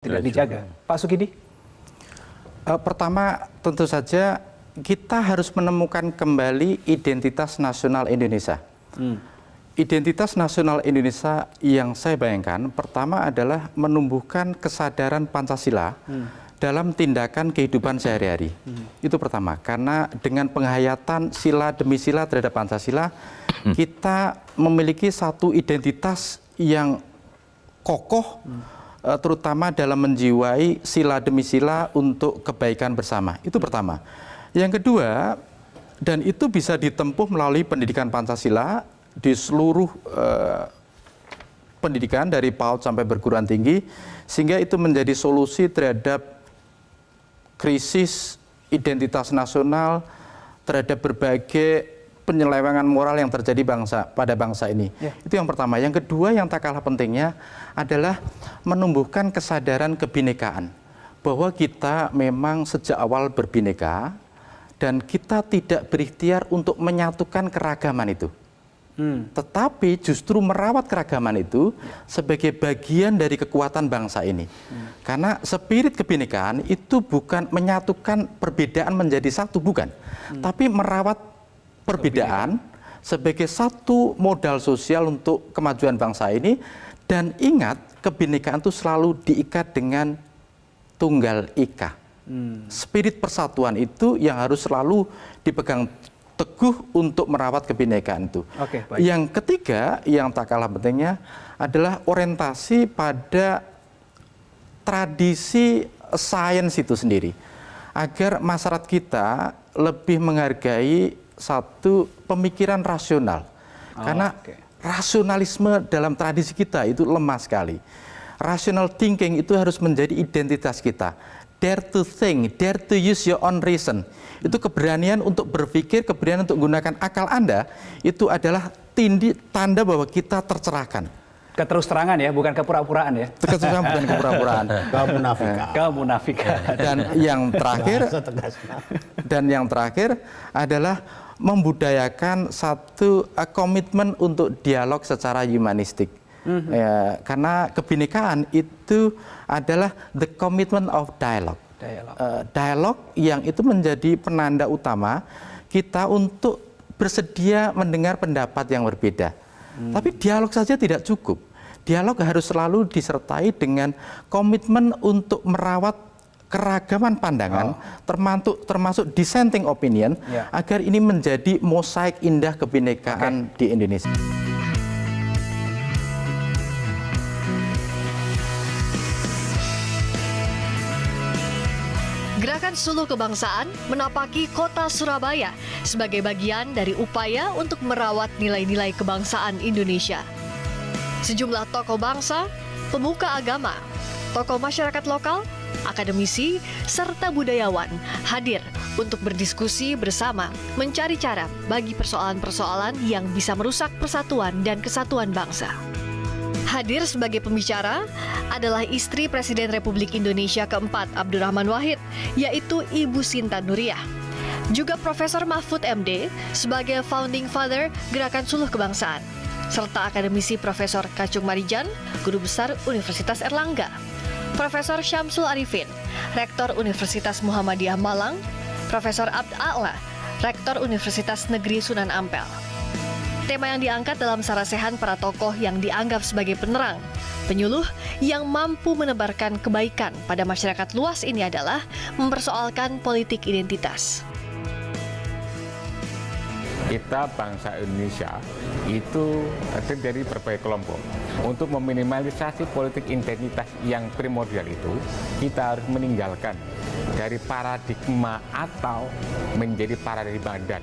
tidak dijaga. Pak Sukidi? Pertama, tentu saja kita harus menemukan kembali identitas nasional Indonesia. Identitas nasional Indonesia yang saya bayangkan, pertama adalah menumbuhkan kesadaran Pancasila dalam tindakan kehidupan sehari-hari. Itu pertama, karena dengan penghayatan sila demi sila terhadap Pancasila, kita memiliki satu identitas yang kokoh, terutama dalam menjiwai sila demi sila untuk kebaikan bersama. Itu pertama. Yang kedua, dan itu bisa ditempuh melalui pendidikan Pancasila di seluruh pendidikan dari PAUD sampai perguruan tinggi, sehingga itu menjadi solusi terhadap krisis identitas nasional, terhadap berbagai penyelewengan moral yang terjadi pada bangsa ini. Itu yang pertama. Yang kedua yang tak kalah pentingnya adalah menumbuhkan kesadaran kebinekaan. Bahwa kita memang sejak awal berbineka dan kita tidak berikhtiar untuk menyatukan keragaman itu. Tetapi justru merawat keragaman itu sebagai bagian dari kekuatan bangsa ini. Karena spirit kebinekaan itu bukan menyatukan perbedaan menjadi satu, bukan. Tapi merawat perbedaan sebagai satu modal sosial untuk kemajuan bangsa ini. Dan ingat, kebinekaan itu selalu diikat dengan tunggal ika. Spirit persatuan itu yang harus selalu dipegang teguh untuk merawat kebinekaan itu. Yang ketiga, yang tak kalah pentingnya adalah orientasi pada tradisi sains itu sendiri. Agar masyarakat kita lebih menghargai satu pemikiran rasional. Karena rasionalisme dalam tradisi kita itu lemah sekali. Rational thinking itu harus menjadi identitas kita. Dare to think, dare to use your own reason. Itu keberanian untuk berpikir, keberanian untuk menggunakan akal Anda, itu adalah tanda bahwa kita tercerahkan. Keterus-terangan ya, bukan kepura-puraan ya. Keterus-terangan bukan kepura-puraan. Kemunafikan. Dan yang terakhir adalah membudayakan satu komitmen untuk dialog secara humanistik. Karena kebinekaan itu adalah the commitment of dialogue. Dialog yang itu menjadi penanda utama kita untuk bersedia mendengar pendapat yang berbeda. Tapi dialog saja tidak cukup. Dialog harus selalu disertai dengan komitmen untuk merawat keragaman pandangan, termasuk dissenting opinion, agar ini menjadi mosaik indah kebinekaan di Indonesia. Gerakan Suluh Kebangsaan menapaki kota Surabaya sebagai bagian dari upaya untuk merawat nilai-nilai kebangsaan Indonesia. Sejumlah tokoh bangsa, pemuka agama, tokoh masyarakat lokal, akademisi, serta budayawan hadir untuk berdiskusi bersama mencari cara bagi persoalan-persoalan yang bisa merusak persatuan dan kesatuan bangsa. Hadir sebagai pembicara adalah istri Presiden Republik Indonesia keempat Abdurrahman Wahid, yaitu Ibu Sinta Nuriyah. Juga Profesor Mahfud MD sebagai Founding Father Gerakan Suluh Kebangsaan, serta akademisi Profesor Kacung Marijan, Guru Besar Universitas Erlangga. Profesor Syamsul Arifin, Rektor Universitas Muhammadiyah Malang, Profesor Abd A'la, Rektor Universitas Negeri Sunan Ampel. Tema yang diangkat dalam sarasehan para tokoh yang dianggap sebagai penerang, penyuluh yang mampu menebarkan kebaikan pada masyarakat luas ini adalah mempersoalkan politik identitas. Kita bangsa Indonesia itu terdiri dari berbagai kelompok. Untuk meminimalisasi politik identitas yang primordial itu, kita harus meninggalkan dari paradigma atau menjadi paradigma dan.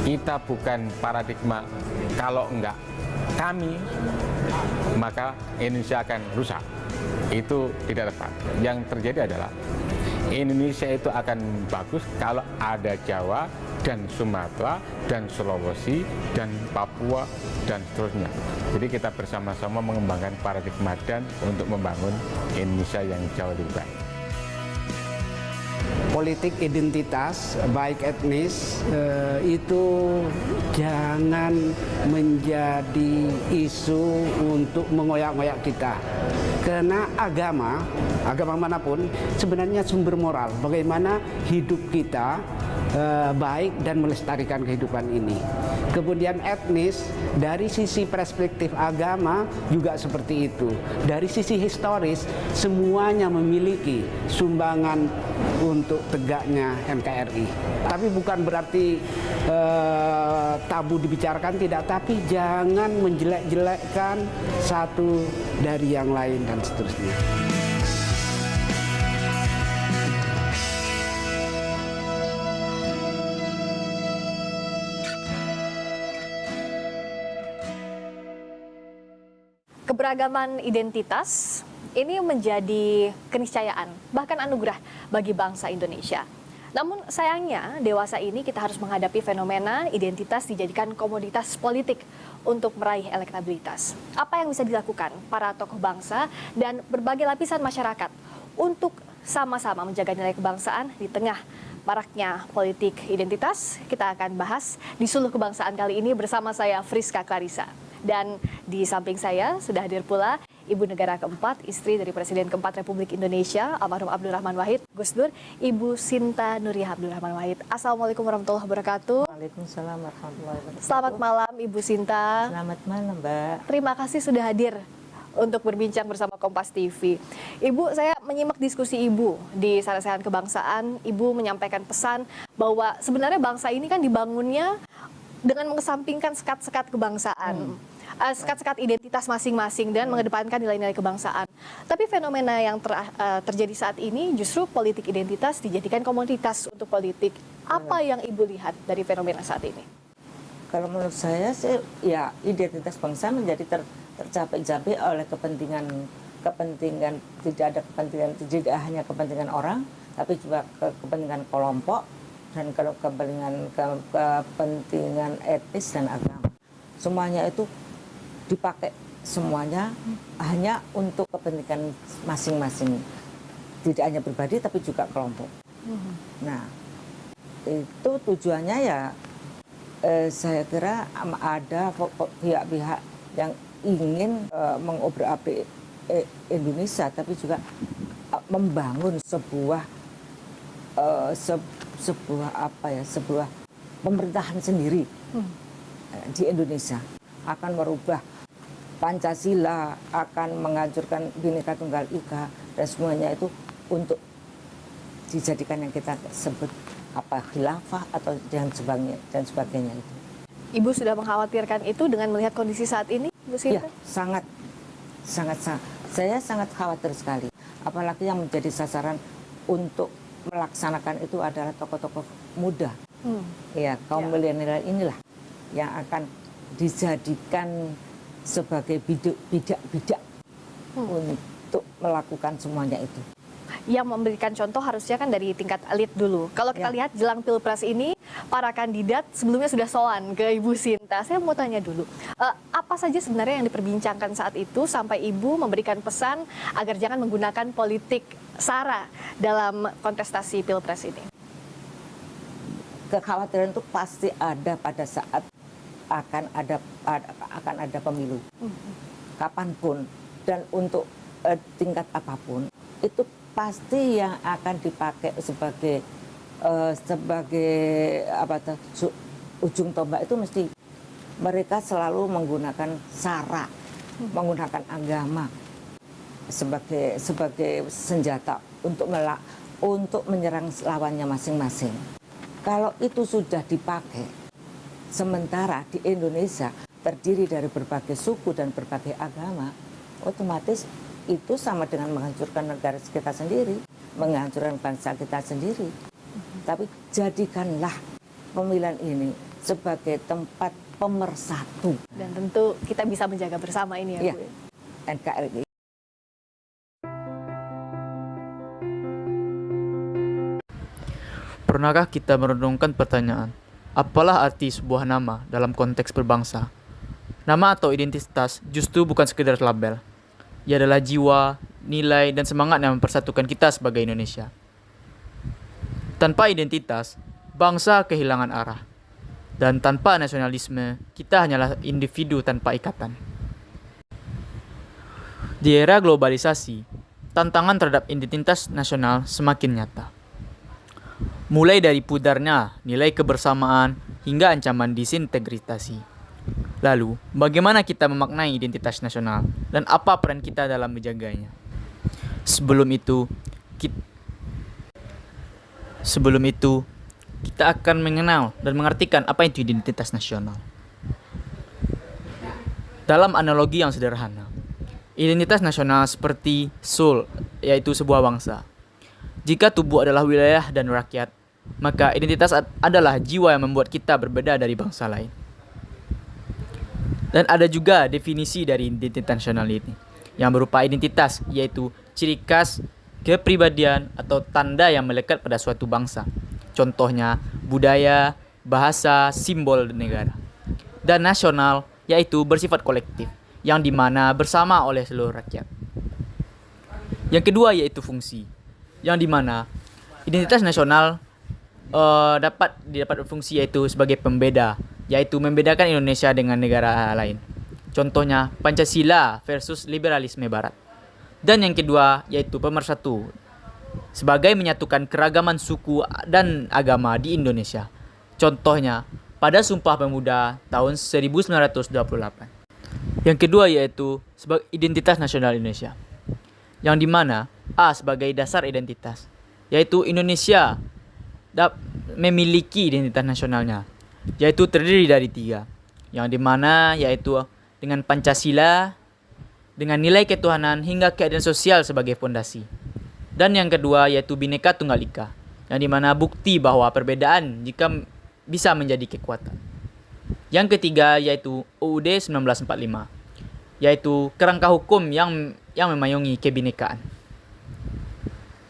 Kita bukan paradigma kalau enggak kami, maka Indonesia akan rusak. Itu tidak tepat. Yang terjadi adalah Indonesia itu akan bagus kalau ada Jawa dan Sumatera dan Sulawesi dan Papua dan seterusnya. Jadi kita bersama-sama mengembangkan paradigma dan untuk membangun Indonesia yang jauh lebih baik. politik identitas baik etnis itu jangan menjadi isu untuk mengoyak-ngoyak kita. Karena agama manapun sebenarnya sumber moral. Bagaimana hidup kita baik dan melestarikan kehidupan ini. Kemudian etnis dari sisi perspektif agama juga seperti itu. Dari sisi historis semuanya memiliki sumbangan untuk tegaknya NKRI. Tapi bukan berarti tabu dibicarakan, tidak, tapi jangan menjelek-jelekkan satu dari yang lain dan seterusnya. Keberagaman identitas ini menjadi keniscayaan, bahkan anugerah bagi bangsa Indonesia. Namun sayangnya dewasa ini kita harus menghadapi fenomena identitas dijadikan komoditas politik untuk meraih elektabilitas. Apa yang bisa dilakukan para tokoh bangsa dan berbagai lapisan masyarakat untuk sama-sama menjaga nilai kebangsaan di tengah maraknya politik identitas? Kita akan bahas di Suluh Kebangsaan kali ini bersama saya Friska Clarissa. Dan di samping saya sudah hadir pula Ibu Negara keempat, istri dari Presiden keempat Republik Indonesia, almarhum Abdurrahman Wahid, Gus Dur, Ibu Sinta Nuriyah Abdurrahman Wahid. Assalamualaikum warahmatullahi wabarakatuh. Waalaikumsalam warahmatullahi wabarakatuh. Selamat malam Ibu Sinta. Selamat malam Mbak. Terima kasih sudah hadir untuk berbincang bersama Kompas TV. Ibu, saya menyimak diskusi Ibu di Sarasehan Kebangsaan. Ibu menyampaikan pesan bahwa sebenarnya bangsa ini kan dibangunnya dengan mengesampingkan sekat-sekat kebangsaan. Sekat-sekat identitas masing-masing dan mengedepankan nilai-nilai kebangsaan. Tapi fenomena yang terjadi saat ini justru politik identitas dijadikan komoditas untuk politik. Apa yang Ibu lihat dari fenomena saat ini? Kalau menurut saya sih ya identitas bangsa menjadi tercapai-capai oleh kepentingan tidak hanya kepentingan orang, tapi juga kepentingan kelompok dan kepentingan etnis dan agama. Semuanya itu dipakai semuanya hanya untuk kepentingan masing-masing, tidak hanya pribadi tapi juga kelompok. Nah, itu tujuannya ya saya kira ada pihak-pihak yang ingin mengobrak-abrik Indonesia, tapi juga membangun sebuah pemerintahan sendiri di Indonesia, akan merubah Pancasila, akan menghancurkan Bhinneka Tunggal Ika, dan semuanya itu untuk dijadikan yang kita sebut khilafah atau dan sebagainya itu. Ibu sudah mengkhawatirkan itu dengan melihat kondisi saat ini, Bu Sinta? Ya, sangat. Saya sangat khawatir sekali. Apalagi yang menjadi sasaran untuk melaksanakan itu adalah tokoh-tokoh muda. Ya, kaum milenial inilah yang akan dijadikan sebagai bidak-bidak untuk melakukan semuanya itu. Yang memberikan contoh harusnya kan dari tingkat elit dulu. Kalau kita lihat jelang Pilpres ini, para kandidat sebelumnya sudah sowan ke Ibu Sinta. Saya mau tanya dulu, apa saja sebenarnya yang diperbincangkan saat itu sampai Ibu memberikan pesan agar jangan menggunakan politik SARA dalam kontestasi Pilpres ini? Kekhawatiran itu pasti ada pada saat akan ada pemilu, kapanpun dan untuk tingkat apapun, itu pasti yang akan dipakai sebagai ujung tombak itu mesti mereka selalu menggunakan SARA, menggunakan agama sebagai senjata untuk menyerang lawannya masing-masing. Kalau itu sudah dipakai, sementara di Indonesia terdiri dari berbagai suku dan berbagai agama, otomatis itu sama dengan menghancurkan negara kita sendiri, menghancurkan bangsa kita sendiri. Tapi jadikanlah pemilihan ini sebagai tempat pemersatu. Dan tentu kita bisa menjaga bersama ini ya, Bu. NKRI. Pernahkah kita merenungkan pertanyaan, apalah arti sebuah nama dalam konteks berbangsa? Nama atau identitas justru bukan sekedar label. Ia adalah jiwa, nilai, dan semangat yang mempersatukan kita sebagai Indonesia. Tanpa identitas, bangsa kehilangan arah. Dan tanpa nasionalisme, kita hanyalah individu tanpa ikatan. Di era globalisasi, tantangan terhadap identitas nasional semakin nyata. Mulai dari pudarnya nilai kebersamaan hingga ancaman disintegritasi. Lalu, bagaimana kita memaknai identitas nasional dan apa peran kita dalam menjaganya? Sebelum itu, kita akan mengenal dan mengartikan apa itu identitas nasional. Dalam analogi yang sederhana, identitas nasional seperti soul, yaitu sebuah bangsa. Jika tubuh adalah wilayah dan rakyat, maka identitas adalah jiwa yang membuat kita berbeda dari bangsa lain. Dan ada juga definisi dari identitas nasional ini, yang berupa identitas, yaitu ciri khas, kepribadian, atau tanda yang melekat pada suatu bangsa. Contohnya, budaya, bahasa, simbol negara. Dan nasional, yaitu bersifat kolektif, yang dimana bersama oleh seluruh rakyat. Yang kedua yaitu fungsi, yang dimana identitas nasional dapat fungsi yaitu sebagai pembeda, yaitu membedakan Indonesia dengan negara lain. Contohnya Pancasila versus liberalisme Barat. Dan yang kedua yaitu pemersatu, sebagai menyatukan keragaman suku dan agama di Indonesia. Contohnya pada Sumpah Pemuda tahun 1928. Yang kedua yaitu sebagai identitas nasional Indonesia, yang dimana A sebagai dasar identitas, yaitu Indonesia memiliki identitas nasionalnya, yaitu terdiri dari 3, yang dimana yaitu dengan Pancasila, dengan nilai ketuhanan hingga keadilan sosial sebagai fondasi. Dan yang kedua yaitu Bhinneka Tunggal Ika, yang dimana bukti bahwa perbedaan jika bisa menjadi kekuatan. Yang ketiga yaitu UUD 1945, yaitu kerangka hukum yang memayungi kebinekaan.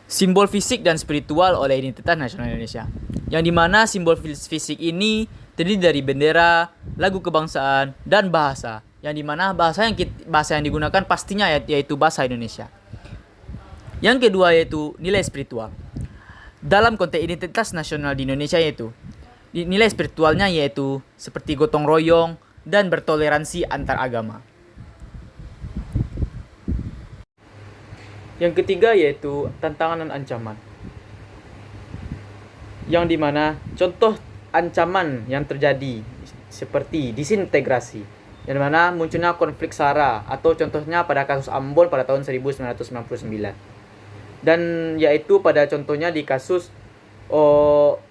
Simbol fisik dan spiritual oleh identitas nasional Indonesia, yang dimana simbol fisik ini terdiri dari bendera, lagu kebangsaan, dan bahasa, yang dimana bahasa yang digunakan pastinya yaitu bahasa Indonesia. Yang kedua yaitu nilai spiritual. Dalam konteks identitas nasional di Indonesia yaitu nilai spiritualnya yaitu seperti gotong royong dan bertoleransi antar agama. Yang ketiga yaitu tantangan dan ancaman, yang dimana contoh ancaman yang terjadi seperti disintegrasi, yang dimana munculnya konflik SARA, atau contohnya pada kasus Ambon pada tahun 1999, dan yaitu pada contohnya di kasus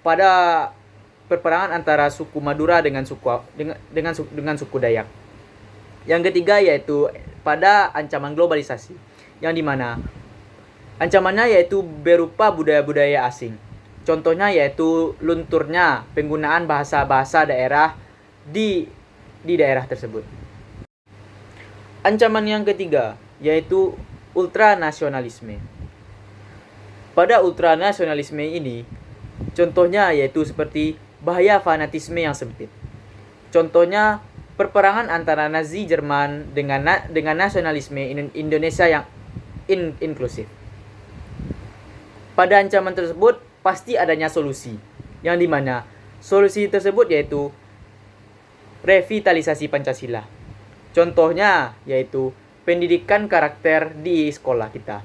pada perperangan antara suku Madura dengan suku Dayak. Yang ketiga yaitu pada ancaman globalisasi, yang dimana ancamannya yaitu berupa budaya-budaya asing. Contohnya yaitu lunturnya penggunaan bahasa-bahasa daerah di daerah tersebut. Ancaman yang ketiga yaitu ultranasionalisme. Pada ultranasionalisme ini, contohnya yaitu seperti bahaya fanatisme yang sempit. Contohnya perperangan antara Nazi Jerman dengan nasionalisme Indonesia yang inklusif. Pada ancaman tersebut pasti adanya solusi, yang dimana solusi tersebut yaitu revitalisasi Pancasila. Contohnya yaitu pendidikan karakter di sekolah kita.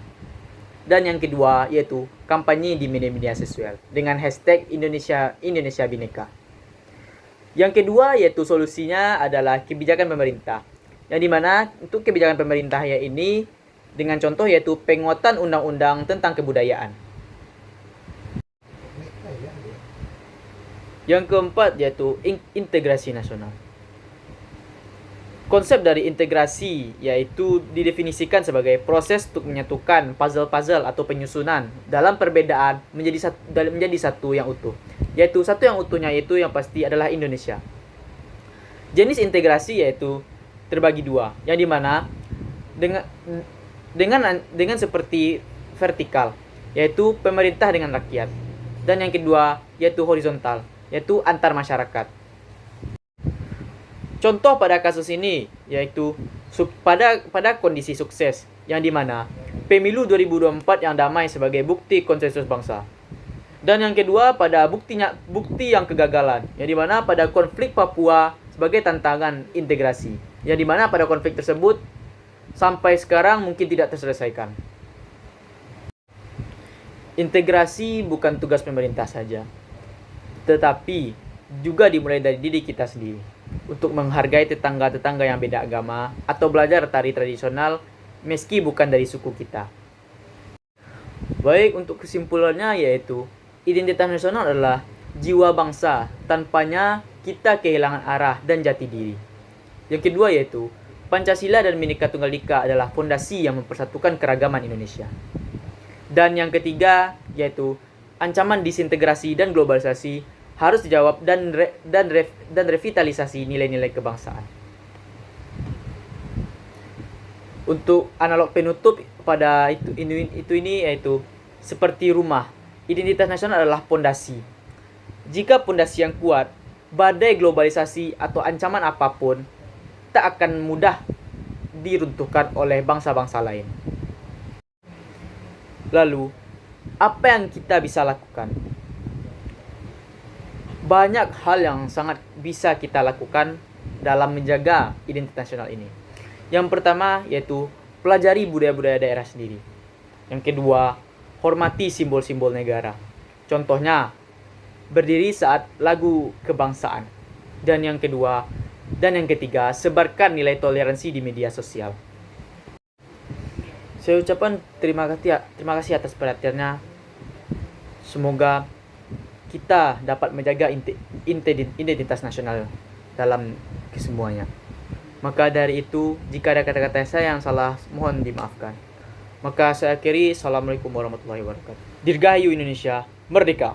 Dan yang kedua yaitu kampanye di media sosial dengan hashtag Indonesia Bhinneka. Yang kedua yaitu solusinya adalah kebijakan pemerintah, yang dimana untuk kebijakan pemerintah ini dengan contoh yaitu penguatan undang-undang tentang kebudayaan. Yang keempat yaitu integrasi nasional. Konsep dari integrasi yaitu didefinisikan sebagai proses untuk menyatukan puzzle-puzzle atau penyusunan dalam perbedaan menjadi satu yang utuh. Yaitu satu yang utuhnya itu yang pasti adalah Indonesia. Jenis integrasi yaitu terbagi 2, yang dimana dengan seperti vertikal, yaitu pemerintah dengan rakyat. Dan yang kedua yaitu horizontal, yaitu antar masyarakat. Contoh pada kasus ini yaitu pada kondisi sukses, yang dimana pemilu 2024 yang damai sebagai bukti konsensus bangsa. Dan yang kedua pada bukti yang kegagalan, yang dimana pada konflik Papua sebagai tantangan integrasi, yang dimana pada konflik tersebut sampai sekarang mungkin tidak terselesaikan. Integrasi bukan tugas pemerintah saja, tetapi juga dimulai dari diri kita sendiri untuk menghargai tetangga-tetangga yang beda agama atau belajar tari tradisional meski bukan dari suku kita. Baik, untuk kesimpulannya yaitu identitas nasional adalah jiwa bangsa, tanpanya kita kehilangan arah dan jati diri. Yang kedua yaitu Pancasila dan Bhinneka Tunggal Ika adalah fondasi yang mempersatukan keragaman Indonesia. Dan yang ketiga yaitu ancaman disintegrasi dan globalisasi harus dijawab dan revitalisasi nilai-nilai kebangsaan. Untuk analog penutup pada ini yaitu seperti rumah, identitas nasional adalah pondasi. Jika pondasi yang kuat, badai globalisasi atau ancaman apapun tak akan mudah diruntuhkan oleh bangsa-bangsa lain. Lalu, apa yang kita bisa lakukan? Banyak hal yang sangat bisa kita lakukan dalam menjaga identitas nasional ini. Yang pertama yaitu pelajari budaya-budaya daerah sendiri. Yang kedua, hormati simbol-simbol negara. Contohnya, berdiri saat lagu kebangsaan. Dan yang ketiga, sebarkan nilai toleransi di media sosial. Saya ucapkan terima kasih atas perhatiannya. Semoga kita dapat menjaga identitas nasional dalam kesemuanya. Maka dari itu, jika ada kata-kata saya yang salah, mohon dimaafkan. Maka saya akhiri, Assalamualaikum warahmatullahi wabarakatuh. Dirgahayu Indonesia, merdeka!